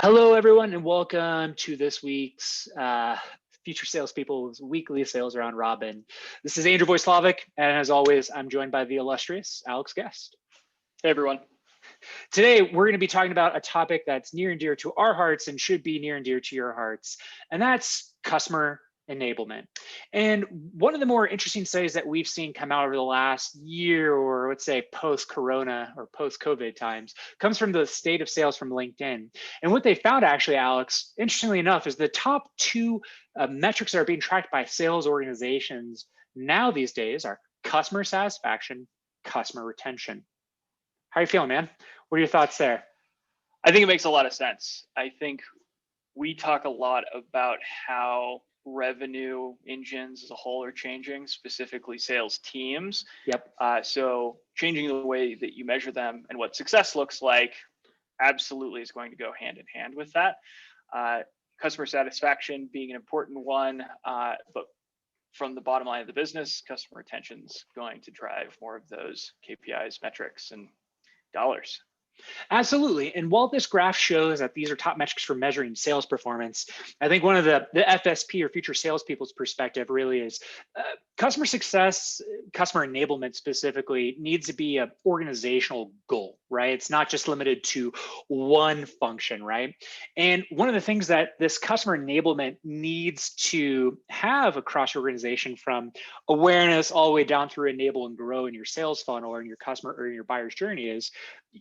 Hello, everyone, and welcome to this week's Future Salespeople's Weekly Sales Round Robin. This is Andrew Voislavic, and as always, I'm joined by the illustrious Alex Guest. Hey, everyone. Today, we're going to be talking about a topic that's near and dear to our hearts and should be near and dear to your hearts, and that's customer enablement. And one of the more interesting studies that we've seen come out over the last year, or let's say post-corona or post-COVID times, comes from the state of sales from LinkedIn. And what they found actually, Alex, interestingly enough, is the top two metrics that are being tracked by sales organizations now these days are customer satisfaction, customer retention. How are you feeling, man? What are your thoughts there? I think it makes a lot of sense. I think we talk a lot about how revenue engines as a whole are changing, specifically sales teams. Yep. So changing the way that you measure them and what success looks like absolutely is going to go hand in hand with that. Customer satisfaction being an important one, but from the bottom line of the business, customer retention is going to drive more of those KPIs, metrics, and dollars. Absolutely. And while this graph shows that these are top metrics for measuring sales performance, I think one of the FSP or future salespeople's perspective really is customer success, customer enablement specifically, needs to be an organizational goal, right? It's not just limited to one function, right? And one of the things that this customer enablement needs to have across your organization, from awareness all the way down through enable and grow in your sales funnel or in your customer or in your buyer's journey, is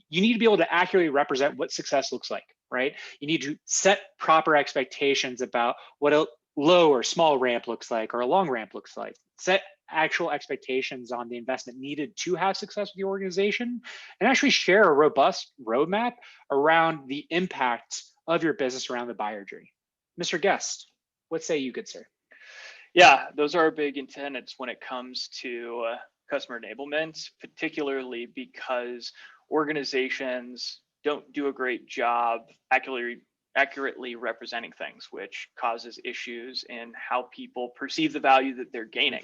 you need to be able to accurately represent what success looks like, right? You need to set proper expectations about what a low or small ramp looks like or a long ramp looks like. Set actual expectations on the investment needed to have success with the organization, and actually share a robust roadmap around the impact of your business around the buyer journey. Mr. Guest, what say you, good sir? Yeah, those are big tenets when it comes to customer enablement, particularly because organizations don't do a great job accurately representing things, which causes issues in how people perceive the value that they're gaining.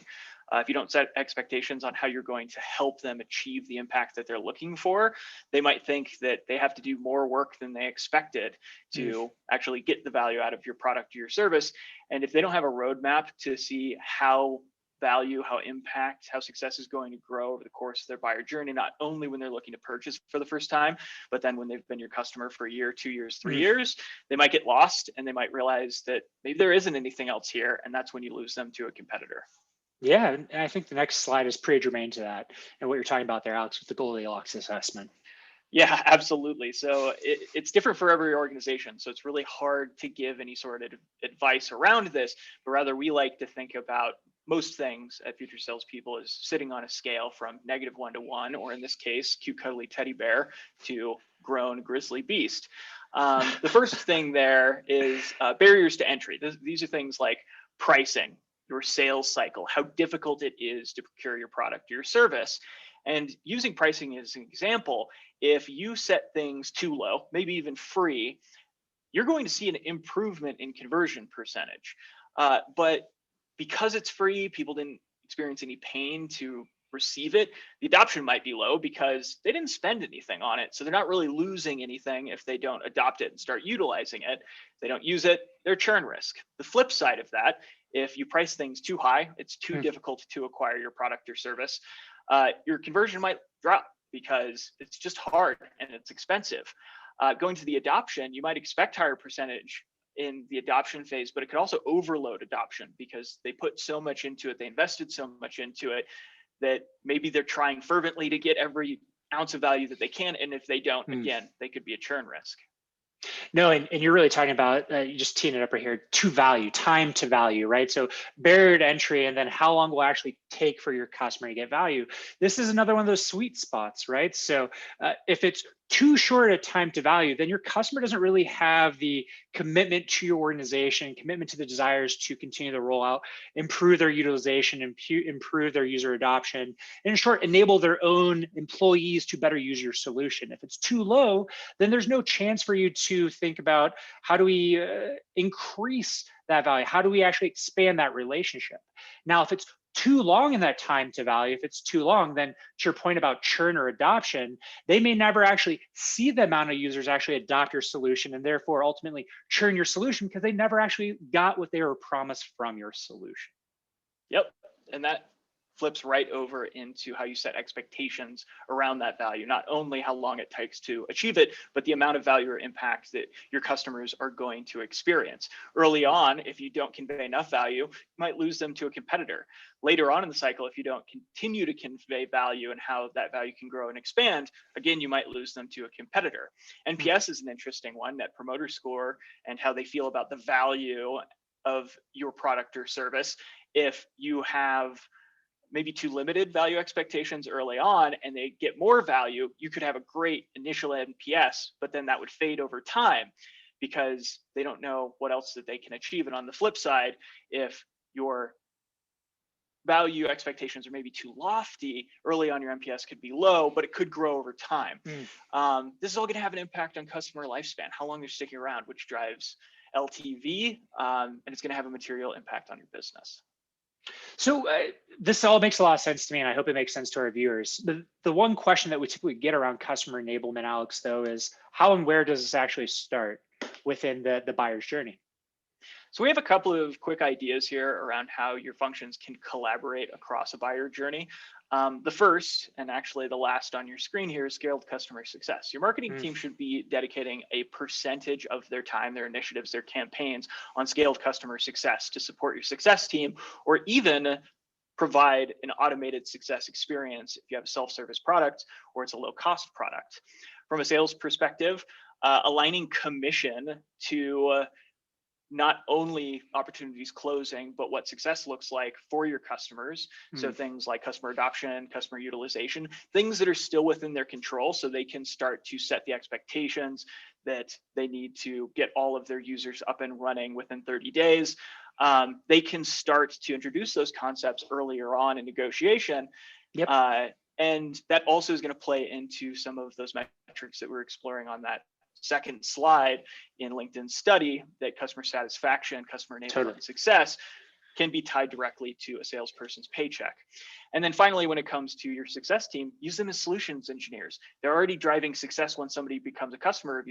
If you don't set expectations on how you're going to help them achieve the impact that they're looking for, they might think that they have to do more work than they expected to actually get the value out of your product or your service. And if they don't have a roadmap to see how value, how impact, how success is going to grow over the course of their buyer journey, not only when they're looking to purchase for the first time, but then when they've been your customer for a year, 2 years, 3 years, they might get lost and they might realize that maybe there isn't anything else here. And that's when you lose them to a competitor. Yeah, and I think the next slide is pretty germane to that and what you're talking about there, Alex, with the Goldilocks assessment. Yeah, absolutely. So it's different for every organization. So it's really hard to give any sort of advice around this, but rather we like to think about most things at Future Salespeople is sitting on a scale from -1 to 1, or in this case, cute cuddly teddy bear, to grown grizzly beast. The first thing there is barriers to entry. These are things like pricing, your sales cycle, how difficult it is to procure your product or your service. And using pricing as an example, if you set things too low, maybe even free, you're going to see an improvement in conversion percentage. But because it's free, people didn't experience any pain to receive it, the adoption might be low because they didn't spend anything on it. So they're not really losing anything if they don't adopt it and start utilizing it. If they don't use it, they're churn risk. The flip side of that, if you price things too high, it's too difficult to acquire your product or service, your conversion might drop because it's just hard and it's expensive. Going to the adoption, you might expect higher percentage in the adoption phase, but it could also overload adoption because they put so much into it, they invested so much into it, that maybe they're trying fervently to get every ounce of value that they can. And if they don't, again, they could be a churn risk. No, and you're really talking about, you just teeing it up right here, to value, time to value, right? So barrier to entry, and then how long will actually take for your customer to get value. This is another one of those sweet spots, right? So if it's too short a time to value, then your customer doesn't really have the commitment to your organization, commitment to the desires to continue the rollout, improve their utilization, improve their user adoption, and in short, enable their own employees to better use your solution. If it's too low, then there's no chance for you to think about how do we increase that value? How do we actually expand that relationship? Now, if it's too long in that time to value, if it's too long, then to your point about churn or adoption, they may never actually see the amount of users actually adopt your solution and therefore ultimately churn your solution because they never actually got what they were promised from your solution. Yep. And that flips right over into how you set expectations around that value, not only how long it takes to achieve it, but the amount of value or impact that your customers are going to experience. Early on, if you don't convey enough value, you might lose them to a competitor. Later on in the cycle, if you don't continue to convey value and how that value can grow and expand, again, you might lose them to a competitor. NPS is an interesting one, Net Promoter Score, and how they feel about the value of your product or service. If you have maybe too limited value expectations early on and they get more value, you could have a great initial NPS, but then that would fade over time because they don't know what else that they can achieve. And on the flip side, if your value expectations are maybe too lofty, early on your NPS could be low, but it could grow over time. This is all going to have an impact on customer lifespan, how long they're sticking around, which drives LTV, and it's going to have a material impact on your business. So this all makes a lot of sense to me, and I hope it makes sense to our viewers. The one question that we typically get around customer enablement, Alex, though, is how and where does this actually start within the buyer's journey? So we have a couple of quick ideas here around how your functions can collaborate across a buyer journey. The first, and actually the last on your screen here, is scaled customer success. Your marketing team should be dedicating a percentage of their time, their initiatives, their campaigns on scaled customer success to support your success team, or even provide an automated success experience if you have a self-service product or it's a low-cost product. From a sales perspective, aligning commission to not only opportunities closing, but what success looks like for your customers. So things like customer adoption, customer utilization, things that are still within their control so they can start to set the expectations that they need to get all of their users up and running within 30 days. They can start to introduce those concepts earlier on in negotiation. And that also is going to play into some of those metrics that we're exploring on that second slide in LinkedIn's study, that customer satisfaction, customer enablement, and success can be tied directly to a salesperson's paycheck. And then finally, when it comes to your success team, use them as solutions engineers. They're already driving success when somebody becomes a customer of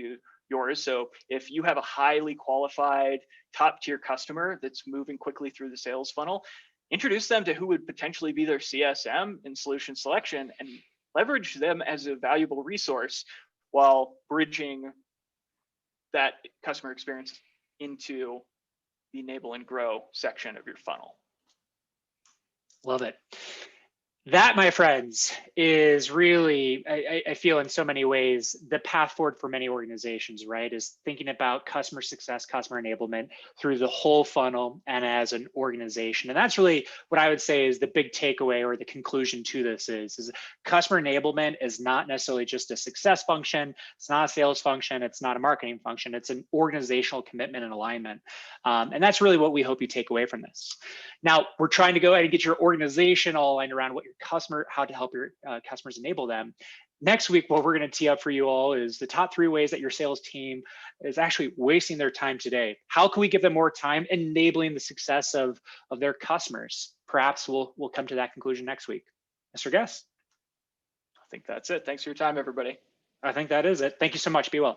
yours. So if you have a highly qualified top tier customer that's moving quickly through the sales funnel, introduce them to who would potentially be their CSM in solution selection and leverage them as a valuable resource while bridging that customer experience into the enable and grow section of your funnel. Love it. That, my friends, is really, I feel in so many ways, the path forward for many organizations, right? Is thinking about customer success, customer enablement through the whole funnel and as an organization. And that's really what I would say is the big takeaway or the conclusion to this is customer enablement is not necessarily just a success function. It's not a sales function. It's not a marketing function. It's an organizational commitment and alignment. And that's really what we hope you take away from this. Now, we're trying to go ahead and get your organization all aligned around what your customer, how to help your customers enable them. Next week, what we're going to tee up for you all is the top 3 ways that your sales team is actually wasting their time today. How can we give them more time enabling the success of their customers? Perhaps we'll come to that conclusion next week. Mr. Guest? I think that's it. Thanks for your time, everybody. I think that is it. Thank you so much. Be well.